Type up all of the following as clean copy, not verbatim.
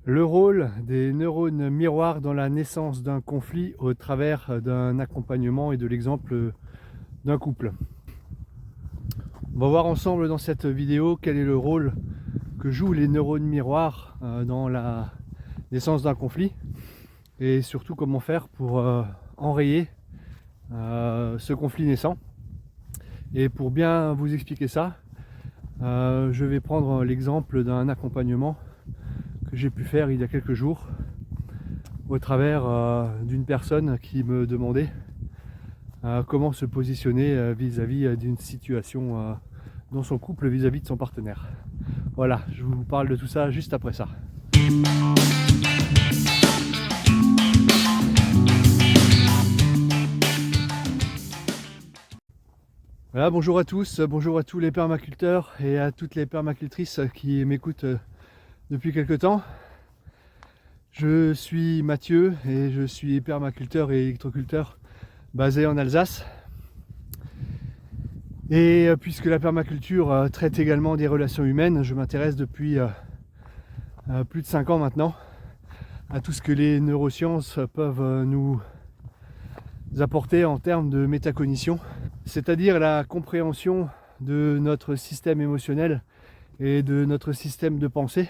Le rôle des neurones miroirs dans la naissance d'un conflit au travers d'un accompagnement et de l'exemple d'un couple. On va voir ensemble dans cette vidéo quel est le rôle que jouent les neurones miroirs dans la naissance d'un conflit et surtout comment faire pour enrayer ce conflit naissant. Et pour bien vous expliquer ça, je vais prendre l'exemple d'un accompagnement que j'ai pu faire il y a quelques jours au travers d'une personne qui me demandait comment se positionner vis-à-vis d'une situation dans son couple vis-à-vis de son partenaire. Voilà, je vous parle de tout ça juste après ça. Voilà, bonjour à tous, bonjour à tous les permaculteurs et à toutes les permacultrices qui m'écoutent depuis quelque temps. Je suis Mathieu et je suis permaculteur et électroculteur basé en Alsace. Et puisque la permaculture traite également des relations humaines, je m'intéresse depuis plus de 5 ans maintenant à tout ce que les neurosciences peuvent nous apporter en termes de métacognition, c'est-à-dire la compréhension de notre système émotionnel et de notre système de pensée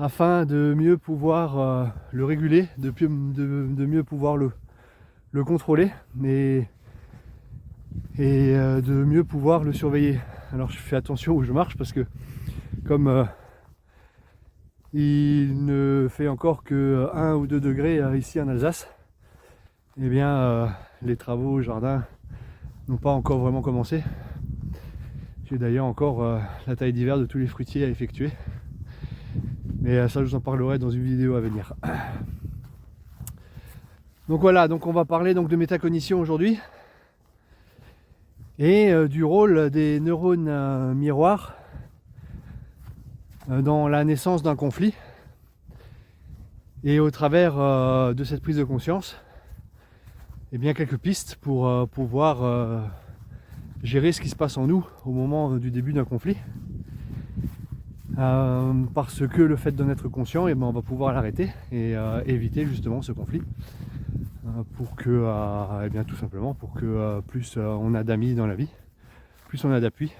afin de mieux pouvoir le réguler, de mieux pouvoir le contrôler et de mieux pouvoir le surveiller. Alors je fais attention où je marche parce que comme il ne fait encore que 1 ou 2 degrés ici en Alsace, eh bien les travaux au jardin n'ont pas encore vraiment commencé. J'ai d'ailleurs encore la taille d'hiver de tous les fruitiers à effectuer. Mais ça je vous en parlerai dans une vidéo à venir. Donc voilà, donc on va parler donc de métacognition aujourd'hui. Et du rôle des neurones miroirs dans la naissance d'un conflit. Et au travers de cette prise de conscience, eh bien quelques pistes pour pouvoir gérer ce qui se passe en nous au moment du début d'un conflit. Parce que le fait d'en être conscient, eh ben, on va pouvoir l'arrêter et éviter justement ce conflit. Pour que, eh bien, tout simplement, pour que plus on a d'amis dans la vie, plus on a d'appui,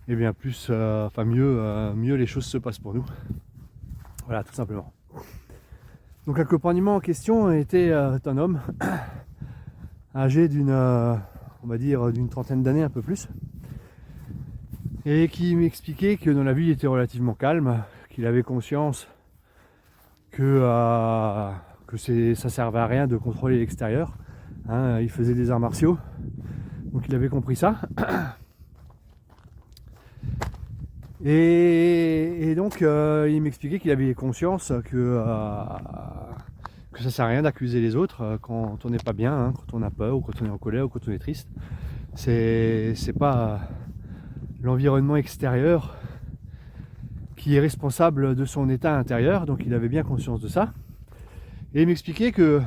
et bien plus, mieux les choses se passent pour nous. Voilà, tout simplement. Donc l'accompagnement en question était un homme âgé on va dire d'une trentaine d'années, un peu plus, et qui m'expliquait que dans la vie il était relativement calme, qu'il avait conscience que ça servait à rien de contrôler l'extérieur. Il faisait des arts martiaux, donc il avait compris ça. Et donc il m'expliquait qu'il avait conscience que ça sert à rien d'accuser les autres quand on n'est pas bien, quand on a peur, ou quand on est en colère, ou quand on est triste. C'est pas l'environnement extérieur qui est responsable de son état intérieur, donc il avait bien conscience de ça. Et il m'expliquait que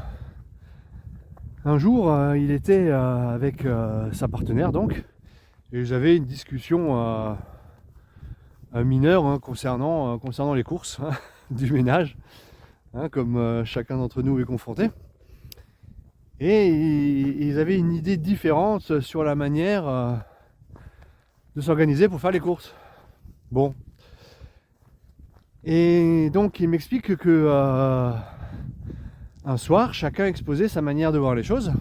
un jour il était avec sa partenaire, donc, et ils avaient une discussion mineure concernant les courses du ménage, comme chacun d'entre nous est confronté. Et ils avaient une idée différente sur la manière de s'organiser pour faire les courses. Bon. Et donc il m'explique que un soir, chacun exposait sa manière de voir les choses.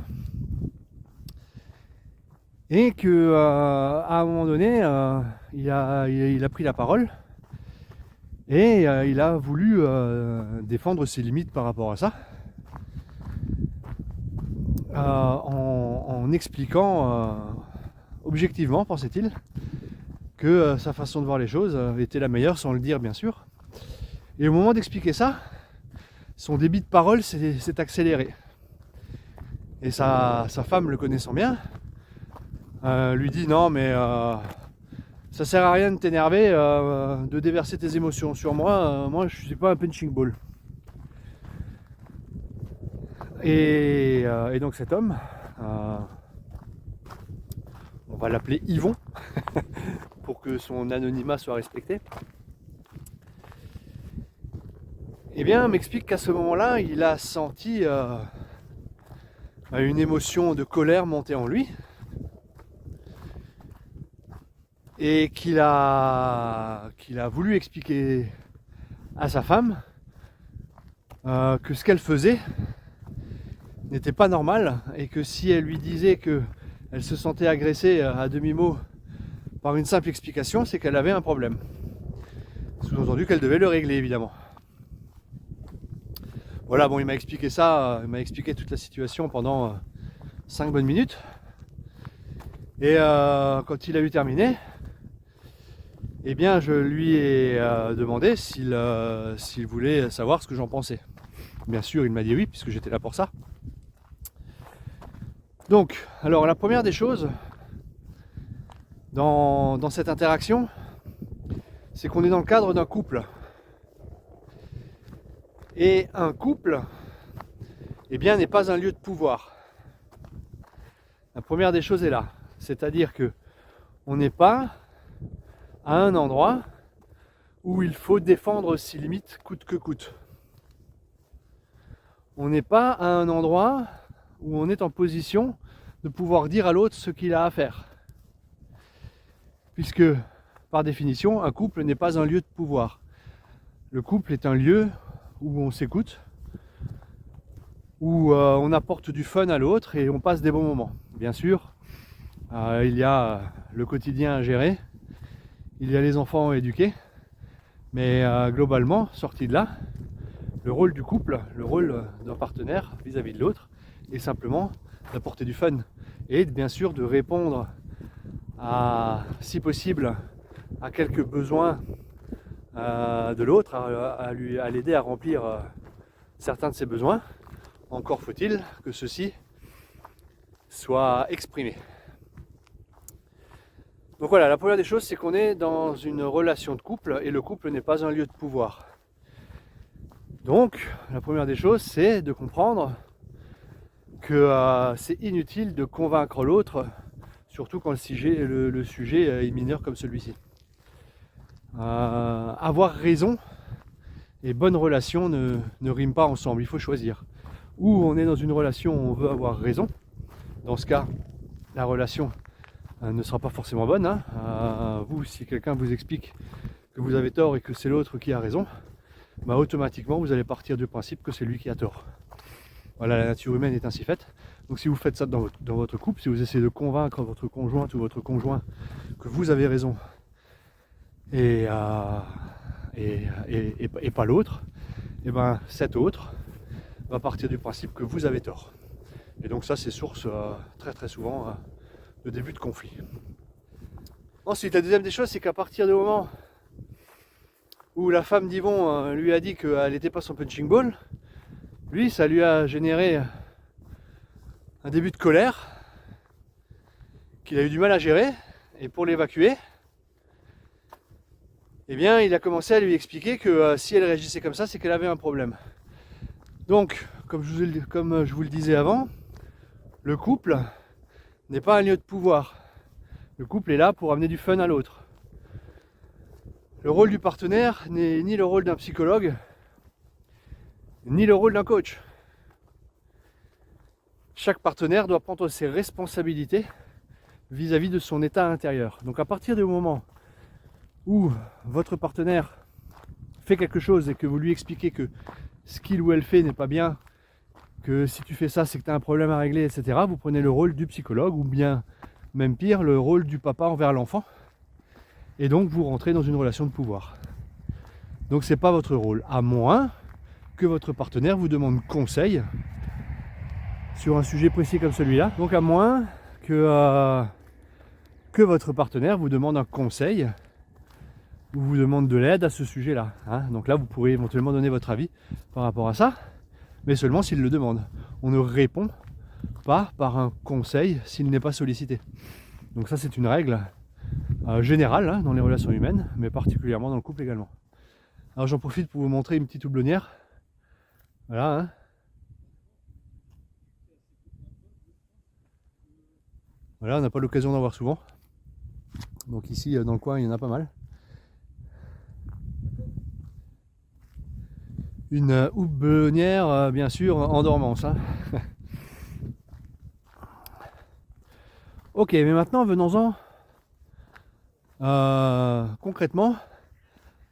Et que à un moment donné, il a pris la parole. Et il a voulu défendre ses limites par rapport à ça. En expliquant objectivement, pensait-il, que sa façon de voir les choses était la meilleure, sans le dire bien sûr. Et au moment d'expliquer ça, son débit de parole s'est accéléré. Et sa femme, le connaissant bien, lui dit non mais ça sert à rien de t'énerver, de déverser tes émotions sur moi, moi je suis pas un punching ball. Et donc cet homme, on va l'appeler Yvon pour que son anonymat soit respecté, Eh bien, m'explique qu'à ce moment-là, il a senti une émotion de colère monter en lui et qu'il a voulu expliquer à sa femme que ce qu'elle faisait n'était pas normal et que si elle lui disait qu'elle se sentait agressée à demi-mot par une simple explication, c'est qu'elle avait un problème. Sous-entendu qu'elle devait le régler, évidemment. Voilà, bon, il m'a expliqué ça, il m'a expliqué toute la situation pendant 5 bonnes minutes. Et quand il a eu terminé, eh bien, je lui ai demandé s'il voulait savoir ce que j'en pensais. Bien sûr, il m'a dit oui, puisque j'étais là pour ça. Donc, alors la première des choses dans cette interaction, c'est qu'on est dans le cadre d'un couple. Et un couple, eh bien, n'est pas un lieu de pouvoir. La première des choses est là. C'est-à-dire que on n'est pas à un endroit où il faut défendre ses limites coûte que coûte. On n'est pas à un endroit où on est en position de pouvoir dire à l'autre ce qu'il a à faire. Puisque, par définition, un couple n'est pas un lieu de pouvoir. Le couple est un lieu où on s'écoute, où on apporte du fun à l'autre et on passe des bons moments. Bien sûr, il y a le quotidien à gérer, il y a les enfants à éduquer, mais globalement, sorti de là, le rôle du couple, le rôle d'un partenaire vis-à-vis de l'autre, est simplement d'apporter du fun et bien sûr de répondre à, si possible, à quelques besoins de l'autre, à l'aider à remplir certains de ses besoins. Encore faut-il que ceci soit exprimé. Donc voilà, la première des choses, c'est qu'on est dans une relation de couple et le couple n'est pas un lieu de pouvoir. Donc, la première des choses, c'est de comprendre que c'est inutile de convaincre l'autre, surtout quand le sujet est mineur comme celui-ci. Avoir raison et bonne relation ne riment pas ensemble, il faut choisir. Ou on est dans une relation où on veut avoir raison, dans ce cas, la relation ne sera pas forcément bonne. Vous, si quelqu'un vous explique que vous avez tort et que c'est l'autre qui a raison, bah automatiquement vous allez partir du principe que c'est lui qui a tort. Voilà, la nature humaine est ainsi faite. Donc si vous faites ça dans votre couple, si vous essayez de convaincre votre conjointe ou votre conjoint que vous avez raison et pas l'autre, et ben cet autre va partir du principe que vous avez tort. Et donc ça, c'est source très très souvent de début de conflit. Ensuite, la deuxième des choses, c'est qu'à partir du moment où la femme d'Yvon lui a dit qu'elle n'était pas son punching ball, lui, ça lui a généré un début de colère qu'il a eu du mal à gérer, et pour l'évacuer, eh bien, il a commencé à lui expliquer que si elle réagissait comme ça, c'est qu'elle avait un problème. Donc, comme je vous le disais avant, le couple n'est pas un lieu de pouvoir. Le couple est là pour amener du fun à l'autre. Le rôle du partenaire n'est ni le rôle d'un psychologue, ni le rôle d'un coach. Chaque partenaire doit prendre ses responsabilités vis-à-vis de son état intérieur. Donc à partir du moment où votre partenaire fait quelque chose et que vous lui expliquez que ce qu'il ou elle fait n'est pas bien, que si tu fais ça c'est que tu as un problème à régler, etc., vous prenez le rôle du psychologue ou bien, même pire, le rôle du papa envers l'enfant. Et donc vous rentrez dans une relation de pouvoir. Donc c'est pas votre rôle, à moins que votre partenaire vous demande conseil sur un sujet précis comme celui-là. Donc à moins que votre partenaire vous demande un conseil ou vous demande de l'aide à ce sujet-là. Donc là vous pourrez éventuellement donner votre avis par rapport à ça, mais seulement s'il le demande. On ne répond pas par un conseil s'il n'est pas sollicité. Donc ça c'est une règle générale dans les relations humaines, mais particulièrement dans le couple également. Alors j'en profite pour vous montrer une petite houblonnière. Voilà. Voilà, on n'a pas l'occasion d'en voir souvent. Donc ici dans le coin il y en a pas mal. une houblonnière, bien sûr, en dormance. Hein. Ok, mais maintenant venons-en concrètement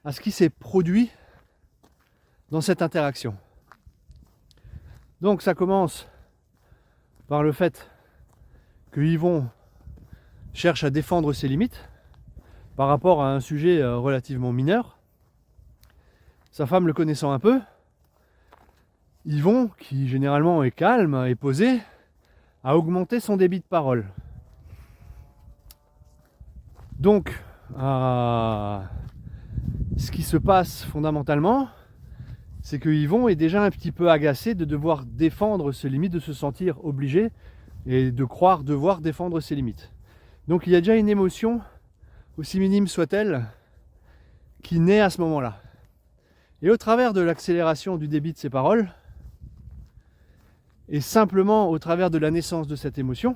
à ce qui s'est produit dans cette interaction. Donc ça commence par le fait que Yvon cherche à défendre ses limites par rapport à un sujet relativement mineur. Sa femme, le connaissant un peu, Yvon, qui généralement est calme et posé, a augmenté son débit de parole. Donc, ce qui se passe fondamentalement, c'est que Yvon est déjà un petit peu agacé de devoir défendre ses limites, de se sentir obligé et de croire devoir défendre ses limites. Donc il y a déjà une émotion, aussi minime soit-elle, qui naît à ce moment-là. Et au travers de l'accélération du débit de ses paroles, et simplement au travers de la naissance de cette émotion,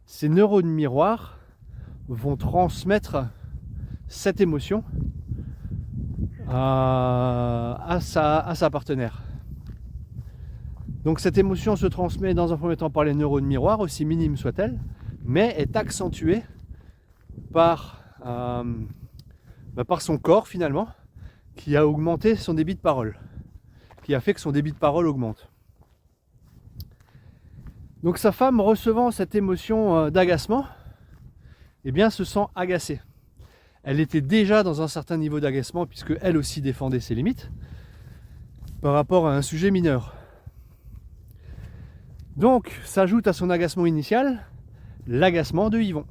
ces neurones miroirs vont transmettre cette émotion à sa partenaire. Donc cette émotion se transmet dans un premier temps par les neurones miroirs, aussi minimes soient-elles, mais est accentuée par son corps finalement, qui a augmenté son débit de parole, qui a fait que son débit de parole augmente. Donc sa femme, recevant cette émotion d'agacement, eh bien se sent agacée. Elle était déjà dans un certain niveau d'agacement puisque elle aussi défendait ses limites par rapport à un sujet mineur. Donc s'ajoute à son agacement initial l'agacement de Yvon.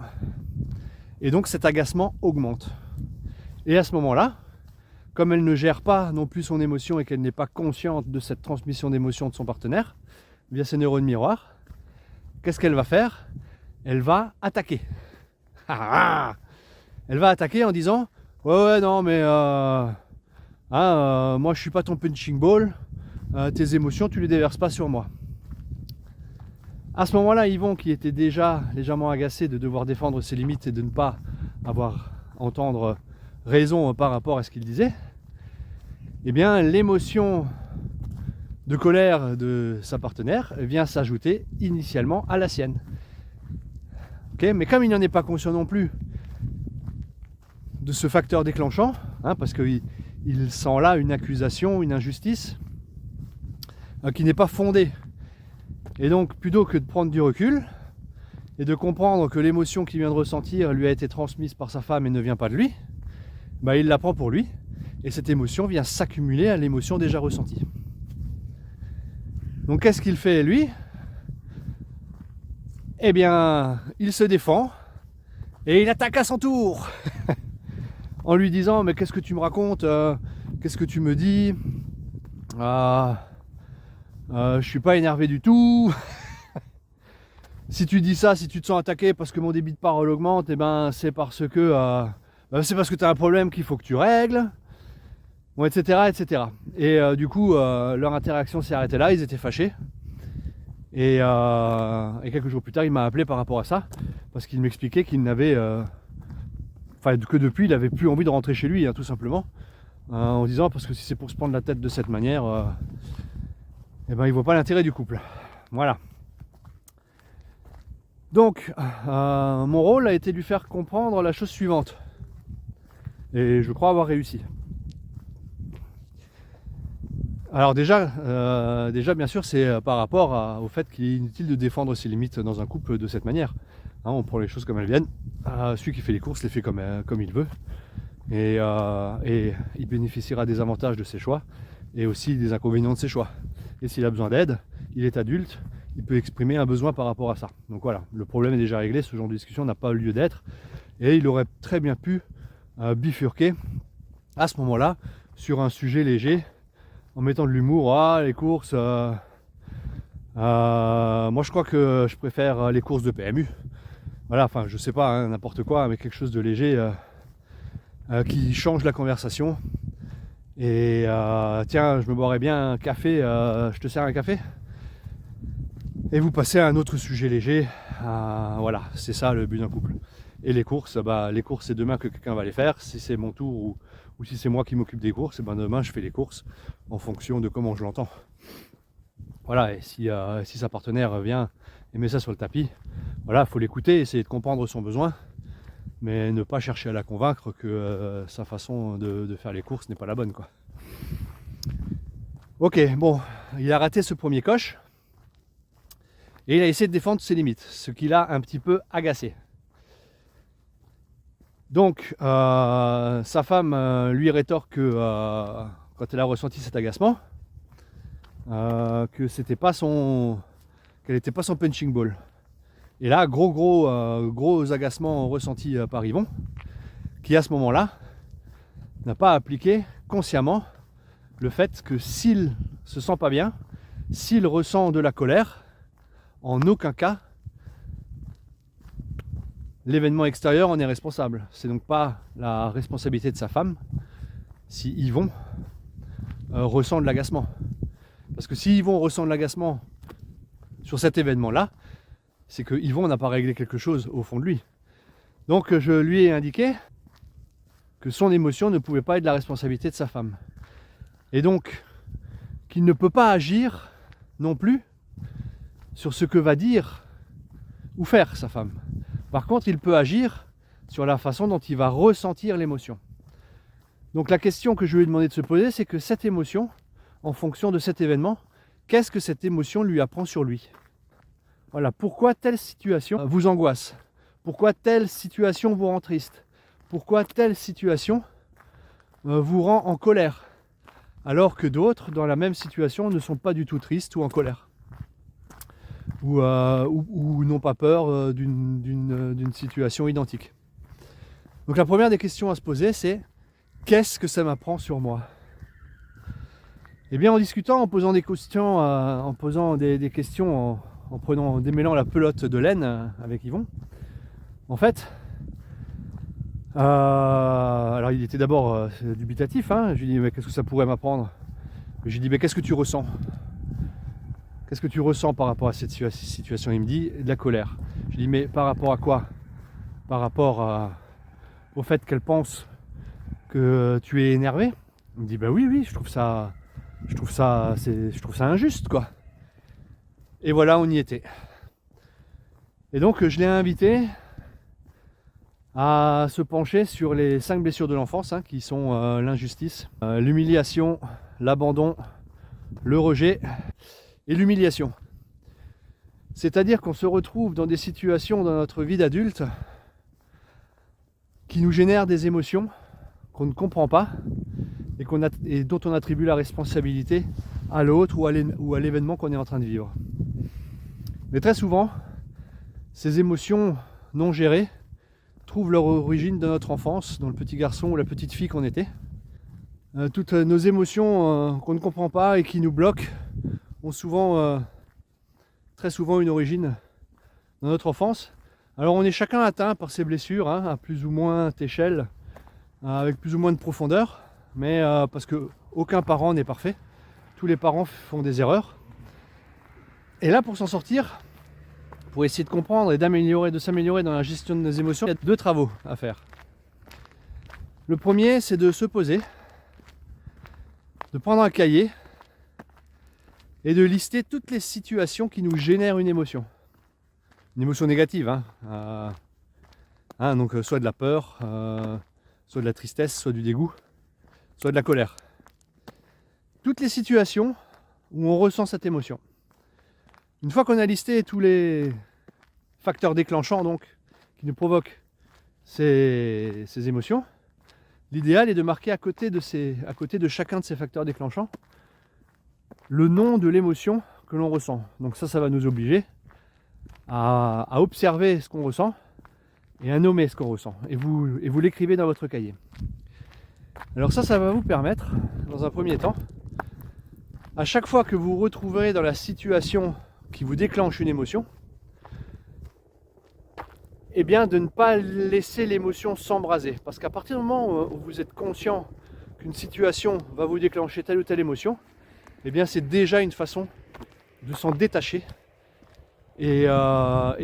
Et donc cet agacement augmente. Et à ce moment-là, comme elle ne gère pas non plus son émotion et qu'elle n'est pas consciente de cette transmission d'émotion de son partenaire, via ses neurones miroirs, qu'est-ce qu'elle va faire? Elle va attaquer. Elle va attaquer en disant « Ouais, non, mais moi je suis pas ton punching ball, tes émotions tu les déverses pas sur moi. » À ce moment-là, Yvon, qui était déjà légèrement agacé de devoir défendre ses limites et de ne pas entendre raison par rapport à ce qu'il disait, eh bien l'émotion de colère de sa partenaire vient s'ajouter initialement à la sienne. Okay, mais comme il n'en est pas conscient non plus de ce facteur déclenchant, parce qu'il sent là une accusation, une injustice qui n'est pas fondée. Et donc plutôt que de prendre du recul et de comprendre que l'émotion qu'il vient de ressentir lui a été transmise par sa femme et ne vient pas de lui, il la prend pour lui et cette émotion vient s'accumuler à l'émotion déjà ressentie. Donc qu'est-ce qu'il fait lui? Eh bien, il se défend et il attaque à son tour en lui disant « Mais qu'est-ce que tu me racontes? Qu'est-ce que tu me dis? Je suis pas énervé du tout. Si tu dis ça, si tu te sens attaqué parce que mon débit de parole augmente, eh ben c'est parce que tu as un problème qu'il faut que tu règles. » Bon, etc. etc. Et du coup, leur interaction s'est arrêtée là, ils étaient fâchés. Et quelques jours plus tard, il m'a appelé par rapport à ça, parce qu'il m'expliquait qu'il n'avait... que depuis, il n'avait plus envie de rentrer chez lui, tout simplement. En disant, parce que si c'est pour se prendre la tête de cette manière, il ne voit pas l'intérêt du couple. Voilà. Donc, mon rôle a été de lui faire comprendre la chose suivante. Et je crois avoir réussi. Alors déjà bien sûr, c'est par rapport au fait qu'il est inutile de défendre ses limites dans un couple de cette manière. On prend les choses comme elles viennent. Celui qui fait les courses les fait comme il veut. Et il bénéficiera des avantages de ses choix et aussi des inconvénients de ses choix. Et s'il a besoin d'aide, il est adulte, il peut exprimer un besoin par rapport à ça. Donc voilà, le problème est déjà réglé, ce genre de discussion n'a pas lieu d'être. Et il aurait très bien pu bifurquer à ce moment-là sur un sujet léger, en mettant de l'humour. Les courses, moi je crois que je préfère les courses de PMU. Voilà, enfin je sais pas, n'importe quoi, mais quelque chose de léger qui change la conversation. Et tiens, je me boirais bien un café, je te sers un café? Et vous passez à un autre sujet léger. Voilà, c'est ça le but d'un couple. Et les courses, c'est demain que quelqu'un va les faire. Si c'est mon tour ou si c'est moi qui m'occupe des courses, et ben demain je fais les courses en fonction de comment je l'entends. Voilà, et si sa partenaire vient et met ça sur le tapis, voilà, il faut l'écouter, essayer de comprendre son besoin, mais ne pas chercher à la convaincre que sa façon de faire les courses n'est pas la bonne, quoi. Ok, bon, il a raté ce premier coche, et il a essayé de défendre ses limites, ce qui l'a un petit peu agacé. Donc, sa femme lui rétorque que quand elle a ressenti cet agacement, que c'était pas qu'elle n'était pas son punching ball. Et là, gros agacement ressenti par Yvon, qui à ce moment-là n'a pas appliqué consciemment le fait que s'il se sent pas bien, s'il ressent de la colère, en aucun cas l'événement extérieur en est responsable. C'est donc pas la responsabilité de sa femme si Yvon ressent de l'agacement. Parce que si Yvon ressent de l'agacement sur cet événement-là, c'est que Yvon n'a pas réglé quelque chose au fond de lui. Donc je lui ai indiqué que son émotion ne pouvait pas être la responsabilité de sa femme. Et donc qu'il ne peut pas agir non plus sur ce que va dire ou faire sa femme. Par contre, il peut agir sur la façon dont il va ressentir l'émotion. Donc la question que je lui ai demandé de se poser, c'est que cette émotion, en fonction de cet événement, qu'est-ce que cette émotion lui apprend sur lui? Voilà, pourquoi telle situation vous angoisse? Pourquoi telle situation vous rend triste? Pourquoi telle situation vous rend en colère? Alors que d'autres, dans la même situation, ne sont pas du tout tristes ou en colère. Ou n'ont pas peur d'une situation identique. Donc la première des questions à se poser, c'est qu'est-ce que ça m'apprend sur moi? Et bien en discutant, en posant des questions, en démêlant la pelote de laine avec Yvon, en fait, alors il était d'abord dubitatif, hein. Je lui ai dit mais qu'est-ce que ça pourrait m'apprendre? Je lui ai dit mais qu'est-ce que tu ressens? Qu'est-ce que tu ressens par rapport à cette situation? Il me dit de la colère. Je lui dis mais par rapport à quoi? Par rapport au fait qu'elle pense que tu es énervé? Il me dit bah oui, je trouve ça injuste, quoi. Et voilà, on y était. Et donc je l'ai invité à se pencher sur les 5 blessures de l'enfance, hein, qui sont l'injustice, l'humiliation, l'abandon, le rejet et l'humiliation. C'est-à-dire qu'on se retrouve dans des situations dans notre vie d'adulte qui nous génèrent des émotions qu'on ne comprend pas et dont on attribue la responsabilité à l'autre ou à l'événement qu'on est en train de vivre. Mais très souvent, ces émotions non gérées trouvent leur origine dans notre enfance, dans le petit garçon ou la petite fille qu'on était. Toutes nos émotions qu'on ne comprend pas et qui nous bloquent ont très souvent une origine dans notre enfance. Alors on est chacun atteint par ces blessures, hein, à plus ou moins échelle, avec plus ou moins de profondeur, mais parce que aucun parent n'est parfait, tous les parents font des erreurs. Et là, pour s'en sortir, pour essayer de comprendre et de s'améliorer dans la gestion de nos émotions, il y a 2 travaux à faire. Le premier, c'est de se poser, de prendre un cahier et de lister toutes les situations qui nous génèrent une émotion. Une émotion négative, hein. Donc soit de la peur, soit de la tristesse, soit du dégoût, soit de la colère. Toutes les situations où on ressent cette émotion. Une fois qu'on a listé tous les facteurs déclenchants donc, qui nous provoquent ces émotions, l'idéal est de marquer à côté de chacun de ces facteurs déclenchants le nom de l'émotion que l'on ressent. Donc ça va nous obliger à observer ce qu'on ressent et à nommer ce qu'on ressent. Et vous l'écrivez dans votre cahier. Alors ça va vous permettre, dans un premier temps, à chaque fois que vous vous retrouverez dans la situation qui vous déclenche une émotion, eh bien de ne pas laisser l'émotion s'embraser. Parce qu'à partir du moment où vous êtes conscient qu'une situation va vous déclencher telle ou telle émotion, eh bien c'est déjà une façon de s'en détacher et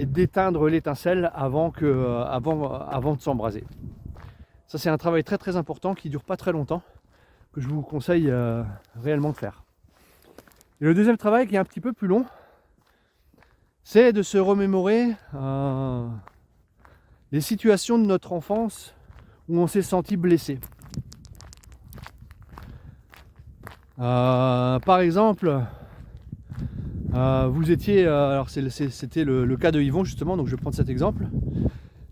d'éteindre l'étincelle avant de s'embraser. Ça c'est un travail très très important qui ne dure pas très longtemps, que je vous conseille réellement de faire. Et le deuxième travail qui est un petit peu plus long, c'est de se remémorer les situations de notre enfance où on s'est senti blessé. Par exemple, vous étiez, alors c'était le cas de Yvon justement, donc je vais prendre cet exemple.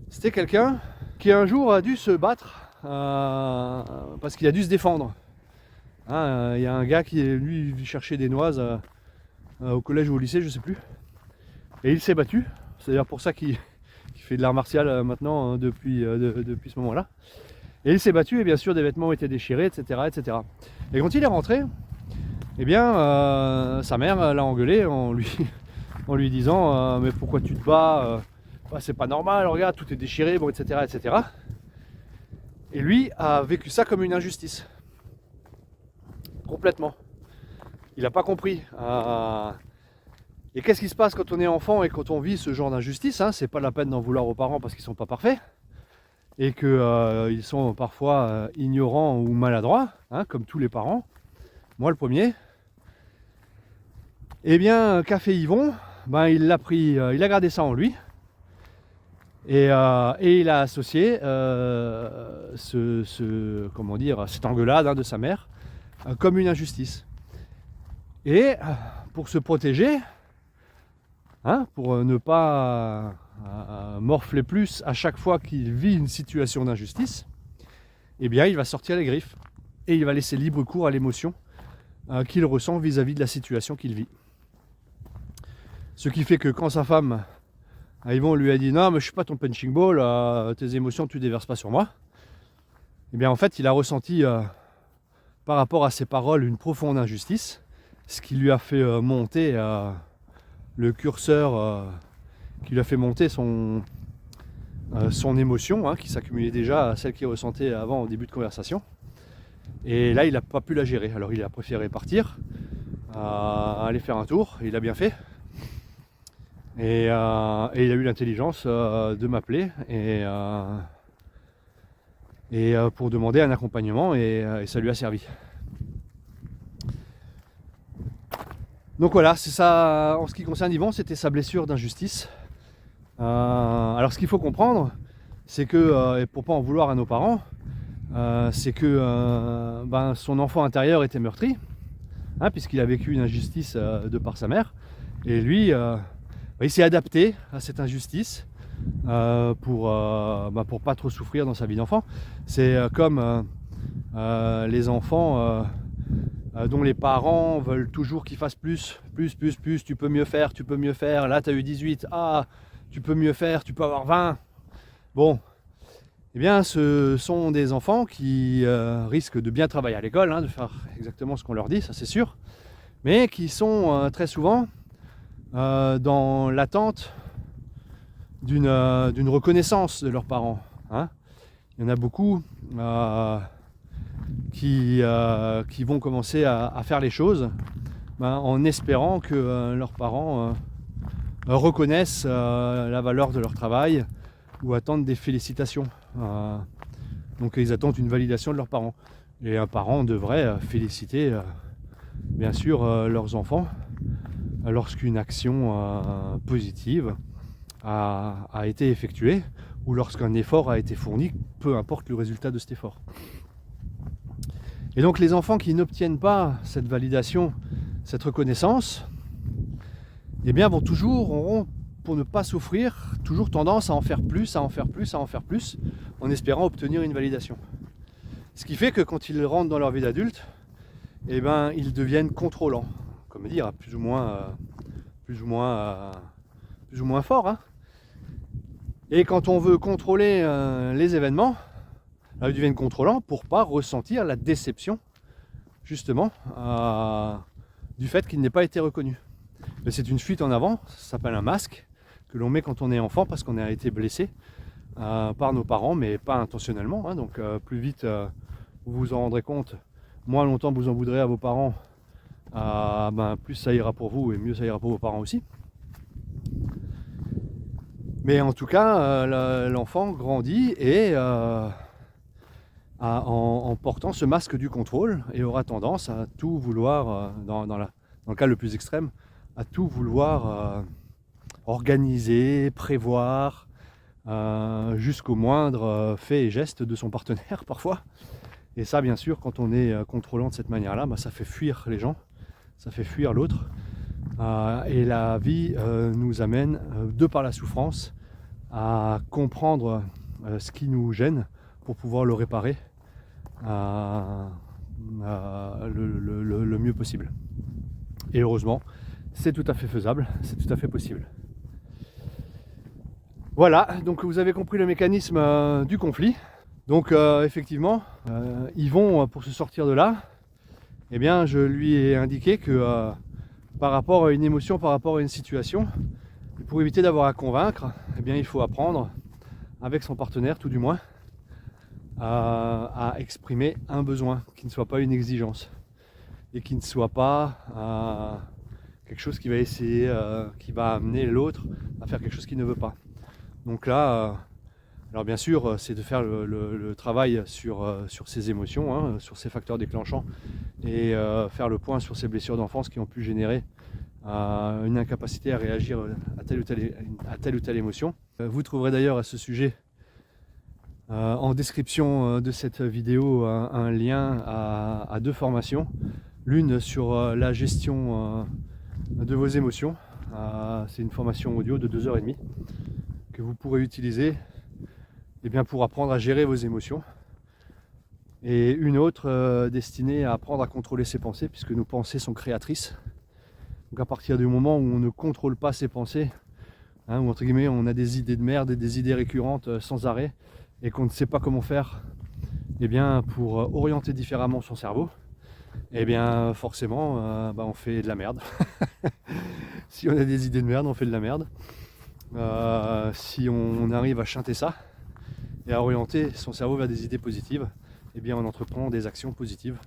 C'était quelqu'un qui un jour a dû se battre parce qu'il a dû se défendre. Il y a un gars qui lui cherchait des noises au collège ou au lycée, je sais plus, et il s'est battu. C'est d'ailleurs pour ça qu'il fait de l'art martial maintenant depuis ce moment-là. Et il s'est battu et bien sûr des vêtements étaient déchirés, etc., etc. Et quand il est rentré, eh bien sa mère l'a engueulé en lui disant mais pourquoi tu te bats, c'est pas normal, regarde tout est déchiré, bon, etc., etc. Et lui a vécu ça comme une injustice. Complètement. Il n'a pas compris. Et qu'est-ce qui se passe quand on est enfant et quand on vit ce genre d'injustice, c'est pas la peine d'en vouloir aux parents parce qu'ils sont pas parfaits et qu'ils sont parfois ignorants ou maladroits, comme tous les parents. Moi le premier. Eh bien, qu'a fait Yvon, il l'a pris, il a gardé ça en lui. Et il a associé cette engueulade de sa mère comme une injustice. Et pour se protéger, pour ne pas morfler plus à chaque fois qu'il vit une situation d'injustice, eh bien il va sortir les griffes et il va laisser libre cours à l'émotion qu'il ressent vis-à-vis de la situation qu'il vit. Ce qui fait que quand sa femme, Yvon, lui a dit non mais je suis pas ton punching ball, tes émotions tu déverses pas sur moi, eh bien en fait il a ressenti par rapport à ses paroles une profonde injustice, ce qui lui a fait monter le curseur, qui lui a fait monter son émotion, qui s'accumulait déjà à celle qu'il ressentait avant au début de conversation. Et là il n'a pas pu la gérer, alors il a préféré partir, aller faire un tour, et il a bien fait. Et il a eu l'intelligence de m'appeler et pour demander un accompagnement et ça lui a servi. Donc voilà, c'est ça en ce qui concerne Yvon, c'était sa blessure d'injustice. Alors ce qu'il faut comprendre, c'est que, et pour pas en vouloir à nos parents, c'est que son enfant intérieur était meurtri, puisqu'il a vécu une injustice de par sa mère, et lui il s'est adapté à cette injustice pour pas trop souffrir dans sa vie d'enfant. C'est comme les enfants dont les parents veulent toujours qu'ils fassent plus, tu peux mieux faire, là tu as eu 18, tu peux mieux faire, tu peux avoir 20. Bon, eh bien ce sont des enfants qui risquent de bien travailler à l'école, de faire exactement ce qu'on leur dit, ça c'est sûr, mais qui sont très souvent dans l'attente d'une reconnaissance de leurs parents. Il y en a beaucoup qui vont commencer à faire les choses en espérant que leurs parents reconnaissent la valeur de leur travail ou attendent des félicitations. Donc ils attendent une validation de leurs parents. Et un parent devrait féliciter bien sûr leurs enfants lorsqu'une action positive a été effectuée ou lorsqu'un effort a été fourni, peu importe le résultat de cet effort. Et donc les enfants qui n'obtiennent pas cette validation, cette reconnaissance, eh bien auront, pour ne pas souffrir, toujours tendance à en faire plus, en espérant obtenir une validation. Ce qui fait que quand ils rentrent dans leur vie d'adulte, eh ben, ils deviennent contrôlants, comme dire, plus ou moins fort. Et quand on veut contrôler les événements, ils deviennent contrôlants pour ne pas ressentir la déception, justement, du fait qu'il n'ait pas été reconnu. Mais c'est une fuite en avant, ça s'appelle un masque, que l'on met quand on est enfant parce qu'on a été blessé par nos parents, mais pas intentionnellement. Donc plus vite vous vous en rendrez compte, moins longtemps vous en voudrez à vos parents, plus ça ira pour vous et mieux ça ira pour vos parents aussi. Mais en tout cas, l'enfant grandit et en portant ce masque du contrôle et aura tendance à tout vouloir, dans le cas le plus extrême, à tout vouloir organiser, prévoir, jusqu'au moindre fait et geste de son partenaire parfois. Et ça, bien sûr, quand on est contrôlant de cette manière-là, ça fait fuir les gens, ça fait fuir l'autre. Et la vie nous amène, de par la souffrance, à comprendre ce qui nous gêne pour pouvoir le réparer le mieux possible. Et heureusement, c'est tout à fait faisable, c'est tout à fait possible. Voilà, donc vous avez compris le mécanisme du conflit. Donc effectivement, Yvon, pour se sortir de là, eh bien, je lui ai indiqué que par rapport à une émotion, par rapport à une situation, pour éviter d'avoir à convaincre, eh bien, il faut apprendre, avec son partenaire tout du moins, à exprimer un besoin qui ne soit pas une exigence et qui ne soit pas quelque chose qui va essayer, qui va amener l'autre à faire quelque chose qu'il ne veut pas. Donc là, alors bien sûr, c'est de faire le travail sur ses émotions, hein, sur ses facteurs déclenchants, et faire le point sur ces blessures d'enfance qui ont pu générer une incapacité à réagir à telle ou telle émotion. Vous trouverez d'ailleurs à ce sujet, en description de cette vidéo, un lien à 2 formations. L'une sur la gestion de vos émotions. C'est une formation audio de 2h30 que vous pourrez utiliser pour apprendre à gérer vos émotions. Et une autre destinée à apprendre à contrôler ses pensées, puisque nos pensées sont créatrices. Donc à partir du moment où on ne contrôle pas ses pensées, hein, où entre guillemets on a des idées de merde et des idées récurrentes sans arrêt, et qu'on ne sait pas comment faire pour orienter différemment son cerveau, et bien forcément on fait de la merde. Si on a des idées de merde, on fait de la merde. Si on arrive à chanter ça et à orienter son cerveau vers des idées positives, eh bien on entreprend des actions positives.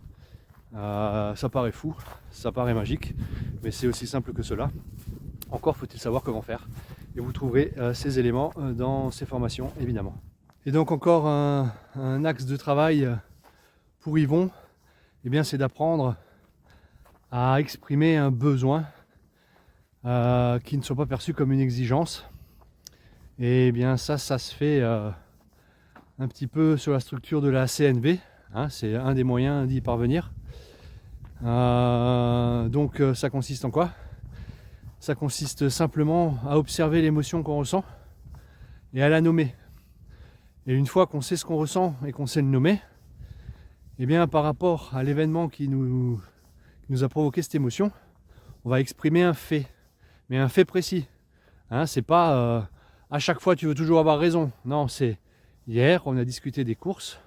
Ça paraît fou, ça paraît magique, mais c'est aussi simple que cela. Encore faut-il savoir comment faire. Et vous trouverez ces éléments dans ces formations, évidemment. Et donc encore un axe de travail pour Yvon, c'est d'apprendre à exprimer un besoin qui ne soit pas perçu comme une exigence. Et ça se fait un petit peu sur la structure de la CNV, hein, c'est un des moyens d'y parvenir. Donc ça consiste en quoi? Ça consiste simplement à observer l'émotion qu'on ressent et à la nommer. Et une fois qu'on sait ce qu'on ressent et qu'on sait le nommer, par rapport à l'événement qui nous a provoqué cette émotion, on va exprimer un fait, mais un fait précis. Hein, c'est pas à chaque fois tu veux toujours avoir raison. Non, c'est hier on a discuté des courses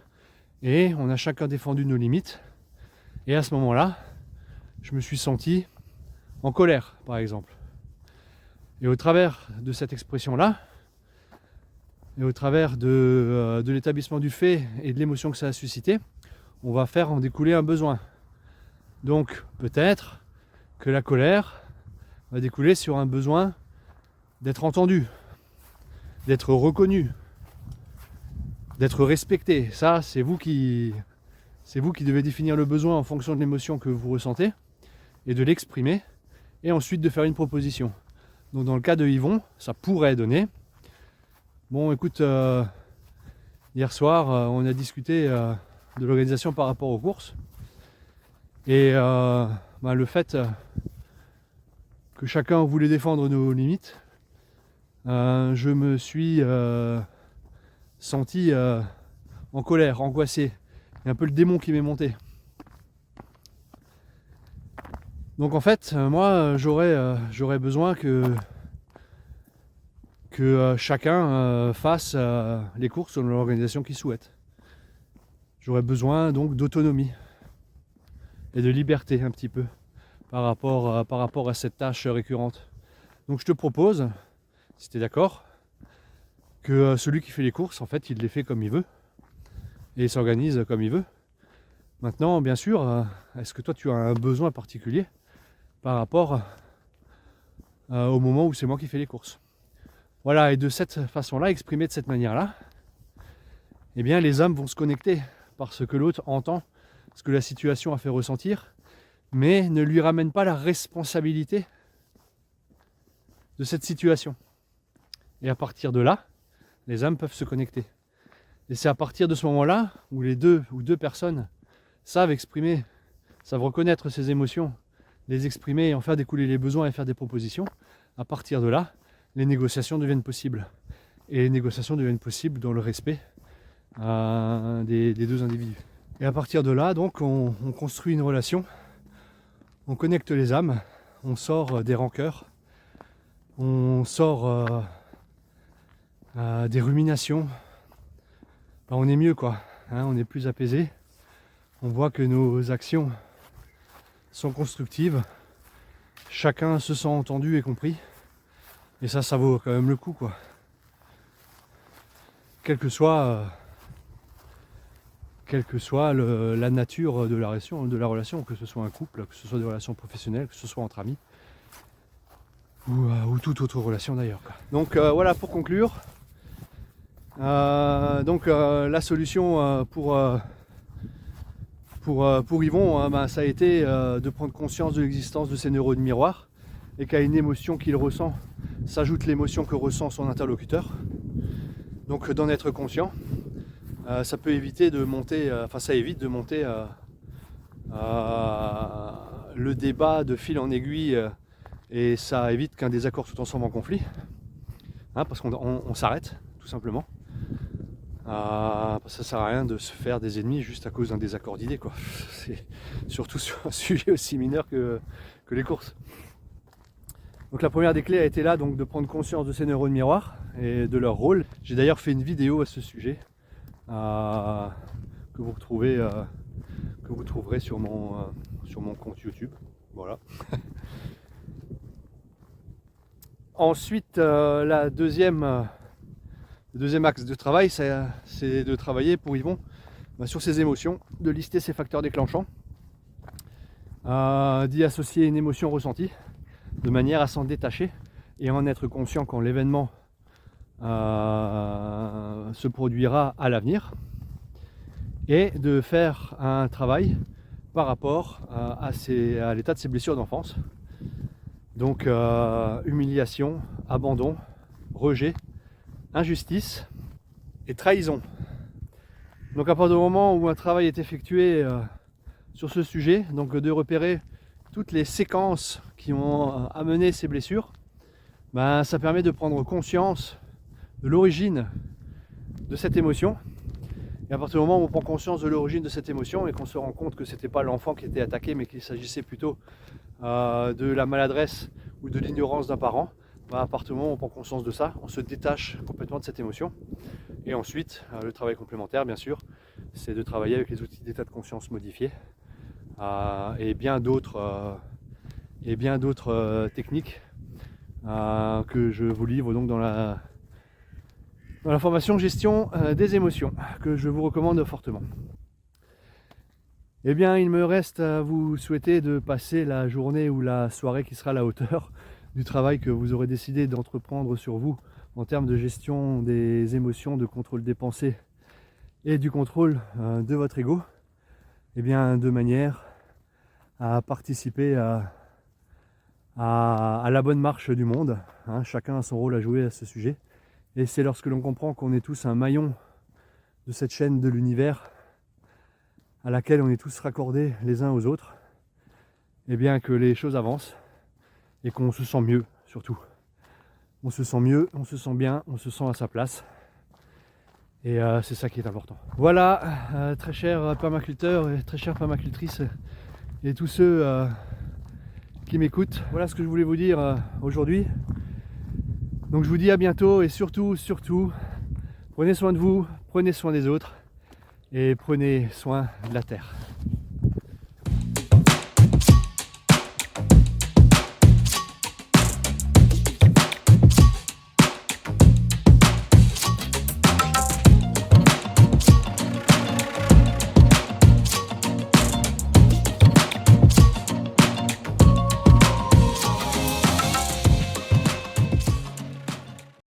et on a chacun défendu nos limites. Et à ce moment-là, je me suis senti en colère, par exemple. Et au travers de cette expression-là, et au travers de l'établissement du fait et de l'émotion que ça a suscité, on va faire en découler un besoin. Donc peut-être que la colère va découler sur un besoin d'être entendu, d'être reconnu, d'être respecté. Ça, c'est vous qui devez définir le besoin en fonction de l'émotion que vous ressentez et de l'exprimer, et ensuite de faire une proposition. Donc dans le cas de Yvon, ça pourrait donner: bon écoute, hier soir on a discuté de l'organisation par rapport aux courses, et le fait que chacun voulait défendre nos limites, je me suis senti en colère, angoissé. Il y a un peu le démon qui m'est monté. Donc en fait, moi j'aurais besoin que chacun fasse les courses selon l'organisation qu'il souhaite. J'aurais besoin donc d'autonomie et de liberté un petit peu par rapport à cette tâche récurrente. Donc je te propose, si tu es d'accord, que celui qui fait les courses, en fait, il les fait comme il veut et il s'organise comme il veut. Maintenant, bien sûr, est-ce que toi tu as un besoin particulier par rapport au moment où c'est moi qui fais les courses? Voilà, et de cette façon-là, exprimé de cette manière-là, les hommes vont se connecter parce que l'autre entend ce que la situation a fait ressentir, mais ne lui ramène pas la responsabilité de cette situation. Et à partir de là, les âmes peuvent se connecter. Et c'est à partir de ce moment-là où les deux ou deux personnes savent exprimer, savent reconnaître ces émotions, les exprimer, en faire découler les besoins et faire des propositions. À partir de là, les négociations deviennent possibles. Et les négociations deviennent possibles dans le respect des deux individus. Et à partir de là, donc, on construit une relation, on connecte les âmes, on sort des rancœurs, on sort des ruminations. Ben, on est mieux, quoi. Hein, on est plus apaisé. On voit que nos actions sont constructives. Chacun se sent entendu et compris. Et ça vaut quand même le coup, quoi. Quelle que soit la nature de la relation, que ce soit un couple, que ce soit des relations professionnelles, que ce soit entre amis, ou toute autre relation d'ailleurs. Donc voilà, pour conclure, la solution pour Yvon, ça a été de prendre conscience de l'existence de ces neurones miroirs, et qu'à une émotion qu'il ressent s'ajoute l'émotion que ressent son interlocuteur. Donc d'en être conscient, ça peut éviter de monter, ça évite de monter le débat de fil en aiguille, et ça évite qu'un désaccord se transforme en conflit, hein, parce qu'on s'arrête tout simplement. Ça sert à rien de se faire des ennemis juste à cause d'un désaccord d'idées, quoi. C'est surtout sur un sujet aussi mineur que les courses. Donc la première des clés a été là, donc de prendre conscience de ces neurones miroirs et de leur rôle. J'ai d'ailleurs fait une vidéo à ce sujet que vous trouverez sur mon compte YouTube. Voilà. Ensuite, le deuxième axe de travail, c'est de travailler pour Yvon sur ses émotions, de lister ses facteurs déclenchants, d'y associer une émotion ressentie, de manière à s'en détacher et en être conscient quand l'événement se produira à l'avenir, et de faire un travail par rapport à l'état de ses blessures d'enfance. Donc humiliation, abandon, rejet, injustice et trahison. Donc à partir du moment où un travail est effectué sur ce sujet, donc de repérer toutes les séquences qui ont amené ces blessures, ça permet de prendre conscience de l'origine de cette émotion. Et à partir du moment où on prend conscience de l'origine de cette émotion et qu'on se rend compte que c'était pas l'enfant qui était attaqué, mais qu'il s'agissait plutôt de la maladresse ou de l'ignorance d'un parent, à partir du moment où on prend conscience de ça, on se détache complètement de cette émotion. Et ensuite, le travail complémentaire, bien sûr, c'est de travailler avec les outils d'état de conscience modifiés et bien d'autres techniques que je vous livre donc dans la formation gestion des émotions, que je vous recommande fortement. Eh bien, il me reste à vous souhaiter de passer la journée ou la soirée qui sera à la hauteur du travail que vous aurez décidé d'entreprendre sur vous en termes de gestion des émotions, de contrôle des pensées et du contrôle de votre ego, eh bien, de manière à participer à la bonne marche du monde, hein. Chacun a son rôle à jouer à ce sujet, et c'est lorsque l'on comprend qu'on est tous un maillon de cette chaîne de l'univers à laquelle on est tous raccordés les uns aux autres, eh bien que les choses avancent et qu'on se sent mieux surtout. On se sent mieux, on se sent bien, on se sent à sa place. Et c'est ça qui est important. Voilà, très chers permaculteurs et très chères permacultrices et tous ceux qui m'écoutent. Voilà ce que je voulais vous dire aujourd'hui. Donc je vous dis à bientôt, et surtout, prenez soin de vous, prenez soin des autres et prenez soin de la terre.